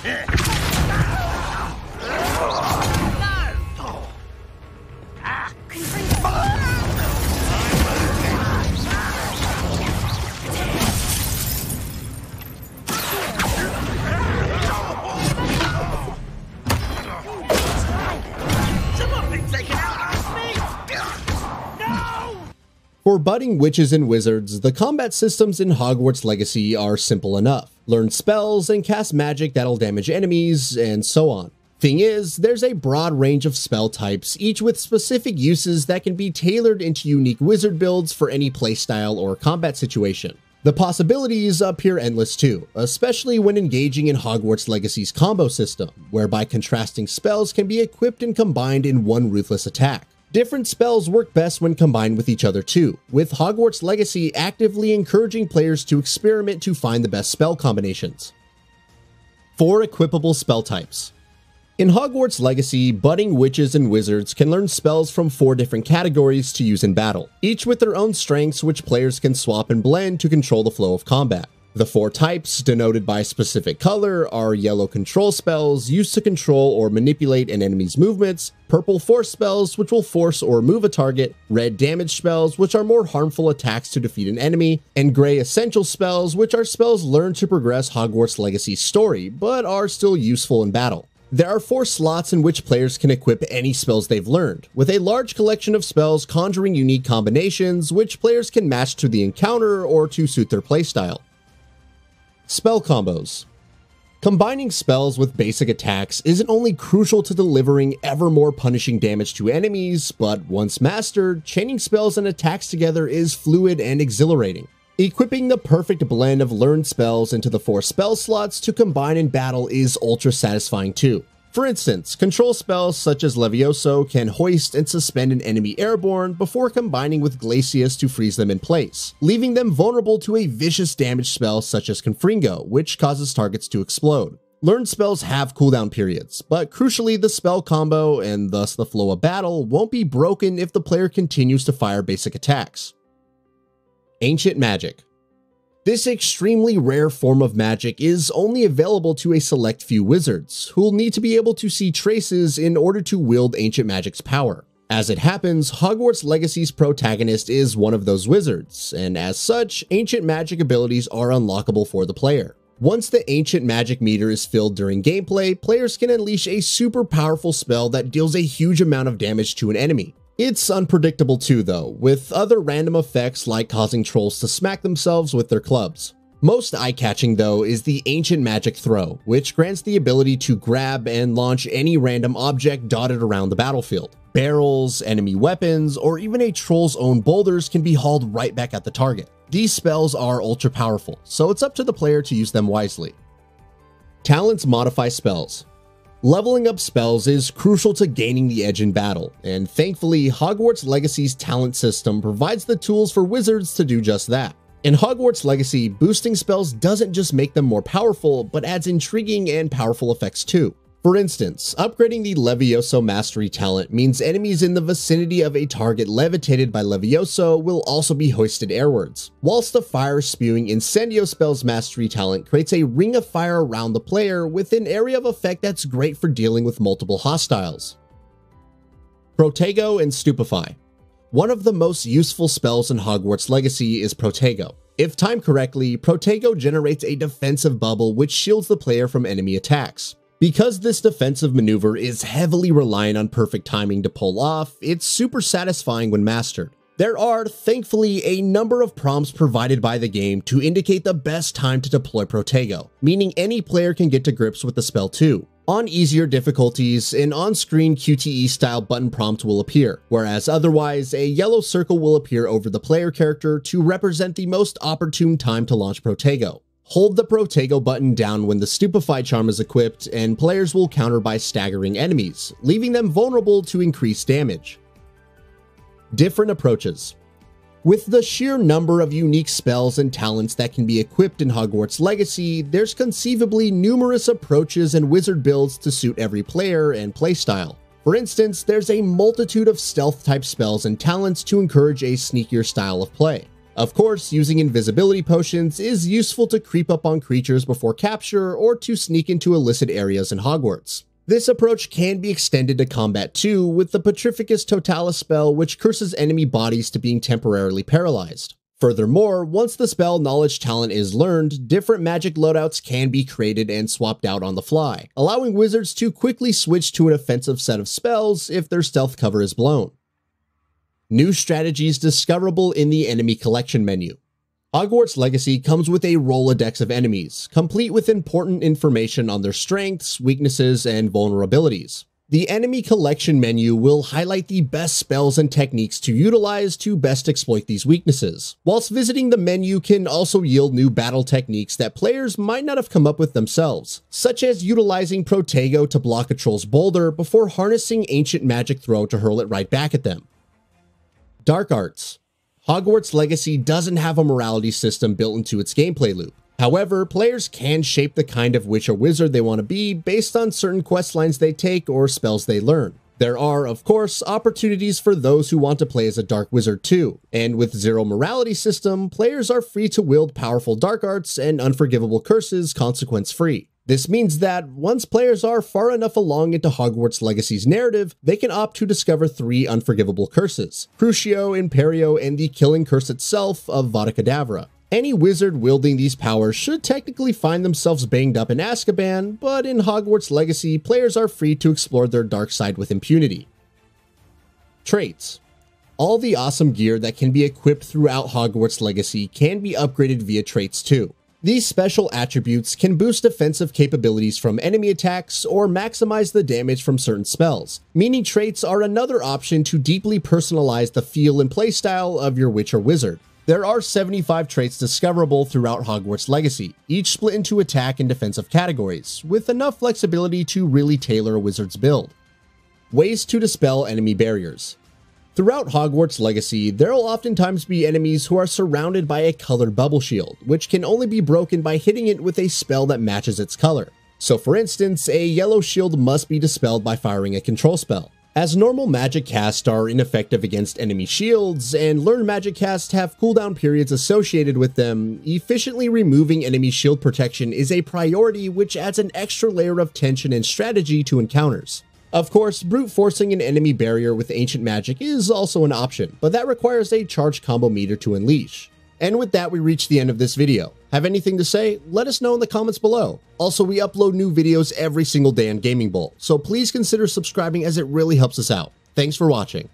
For budding witches and wizards, the combat systems in Hogwarts Legacy are simple enough. Learn spells and cast magic that'll damage enemies, and so on. Thing is, there's a broad range of spell types, each with specific uses that can be tailored into unique wizard builds for any playstyle or combat situation. The possibilities appear endless too, especially when engaging in Hogwarts Legacy's combo system, whereby contrasting spells can be equipped and combined in one ruthless attack. Different spells work best when combined with each other too, with Hogwarts Legacy actively encouraging players to experiment to find the best spell combinations. 4 equipable spell types. In Hogwarts Legacy, budding witches and wizards can learn spells from 4 different categories to use in battle, each with their own strengths which players can swap and blend to control the flow of combat. The 4 types, denoted by specific color, are yellow control spells used to control or manipulate an enemy's movements, purple force spells which will force or move a target, red damage spells which are more harmful attacks to defeat an enemy, and gray essential spells which are spells learned to progress Hogwarts Legacy's story, but are still useful in battle. There are 4 slots in which players can equip any spells they've learned, with a large collection of spells conjuring unique combinations which players can match to the encounter or to suit their playstyle. Spell combos. Combining spells with basic attacks isn't only crucial to delivering ever more punishing damage to enemies, but once mastered, chaining spells and attacks together is fluid and exhilarating. Equipping the perfect blend of learned spells into the 4 spell slots to combine in battle is ultra satisfying too. For instance, control spells such as Levioso can hoist and suspend an enemy airborne before combining with Glacius to freeze them in place, leaving them vulnerable to a vicious damage spell such as Confringo, which causes targets to explode. Learned spells have cooldown periods, but crucially the spell combo, and thus the flow of battle, won't be broken if the player continues to fire basic attacks. Ancient Magic. This extremely rare form of magic is only available to a select few wizards, who'll need to be able to see traces in order to wield ancient magic's power. As it happens, Hogwarts Legacy's protagonist is one of those wizards, and as such, ancient magic abilities are unlockable for the player. Once the ancient magic meter is filled during gameplay, players can unleash a super powerful spell that deals a huge amount of damage to an enemy. It's unpredictable too though, with other random effects like causing trolls to smack themselves with their clubs. Most eye-catching though is the Ancient Magic Throw, which grants the ability to grab and launch any random object dotted around the battlefield. Barrels, enemy weapons, or even a troll's own boulders can be hauled right back at the target. These spells are ultra powerful, so it's up to the player to use them wisely. Talents modify spells. Leveling up spells is crucial to gaining the edge in battle, and thankfully Hogwarts Legacy's talent system provides the tools for wizards to do just that. In Hogwarts Legacy, boosting spells doesn't just make them more powerful, but adds intriguing and powerful effects too. For instance, upgrading the Levioso Mastery talent means enemies in the vicinity of a target levitated by Levioso will also be hoisted airwards, whilst the fire-spewing Incendio Spell's Mastery talent creates a ring of fire around the player with an area of effect that's great for dealing with multiple hostiles. Protego and Stupefy. One of the most useful spells in Hogwarts Legacy is Protego. If timed correctly, Protego generates a defensive bubble which shields the player from enemy attacks. Because this defensive maneuver is heavily reliant on perfect timing to pull off, it's super satisfying when mastered. There are, thankfully, a number of prompts provided by the game to indicate the best time to deploy Protego, meaning any player can get to grips with the spell too. On easier difficulties, an on-screen QTE-style button prompt will appear, whereas otherwise, a yellow circle will appear over the player character to represent the most opportune time to launch Protego. Hold the Protego button down when the Stupefy charm is equipped, and players will counter by staggering enemies, leaving them vulnerable to increased damage. Different approaches. With the sheer number of unique spells and talents that can be equipped in Hogwarts Legacy, there's conceivably numerous approaches and wizard builds to suit every player and playstyle. For instance, there's a multitude of stealth-type spells and talents to encourage a sneakier style of play. Of course, using invisibility potions is useful to creep up on creatures before capture or to sneak into illicit areas in Hogwarts. This approach can be extended to combat too, with the Petrificus Totalis spell, which curses enemy bodies to being temporarily paralyzed. Furthermore, once the spell Knowledge Talent is learned, different magic loadouts can be created and swapped out on the fly, allowing wizards to quickly switch to an offensive set of spells if their stealth cover is blown. New strategies discoverable in the enemy collection menu. Hogwarts Legacy comes with a Rolodex of enemies, complete with important information on their strengths, weaknesses, and vulnerabilities. The enemy collection menu will highlight the best spells and techniques to utilize to best exploit these weaknesses. Whilst visiting the menu can also yield new battle techniques that players might not have come up with themselves, such as utilizing Protego to block a troll's boulder before harnessing Ancient Magic Throw to hurl it right back at them. Dark Arts. Hogwarts Legacy doesn't have a morality system built into its gameplay loop. However, players can shape the kind of witch or wizard they want to be based on certain questlines they take or spells they learn. There are, of course, opportunities for those who want to play as a dark wizard too, and with zero morality system, players are free to wield powerful dark arts and unforgivable curses consequence-free. This means that once players are far enough along into Hogwarts Legacy's narrative, they can opt to discover 3 unforgivable curses: Crucio, Imperio, and the killing curse itself of Vada Kedavra. Any wizard wielding these powers should technically find themselves banged up in Azkaban, but in Hogwarts Legacy, players are free to explore their dark side with impunity. Traits. All the awesome gear that can be equipped throughout Hogwarts Legacy can be upgraded via traits too. These special attributes can boost defensive capabilities from enemy attacks or maximize the damage from certain spells, meaning traits are another option to deeply personalize the feel and playstyle of your witch or wizard. There are 75 traits discoverable throughout Hogwarts Legacy, each split into attack and defensive categories, with enough flexibility to really tailor a wizard's build. Ways to dispel enemy barriers. Throughout Hogwarts Legacy, there will oftentimes be enemies who are surrounded by a colored bubble shield, which can only be broken by hitting it with a spell that matches its color. So for instance, a yellow shield must be dispelled by firing a control spell. As normal magic casts are ineffective against enemy shields, and learned magic casts have cooldown periods associated with them, efficiently removing enemy shield protection is a priority, which adds an extra layer of tension and strategy to encounters. Of course, brute forcing an enemy barrier with ancient magic is also an option, but that requires a charge combo meter to unleash. And with that, we reach the end of this video. Have anything to say? Let us know in the comments below. Also, we upload new videos every single day on Gaming Bolt, so please consider subscribing as it really helps us out. Thanks for watching.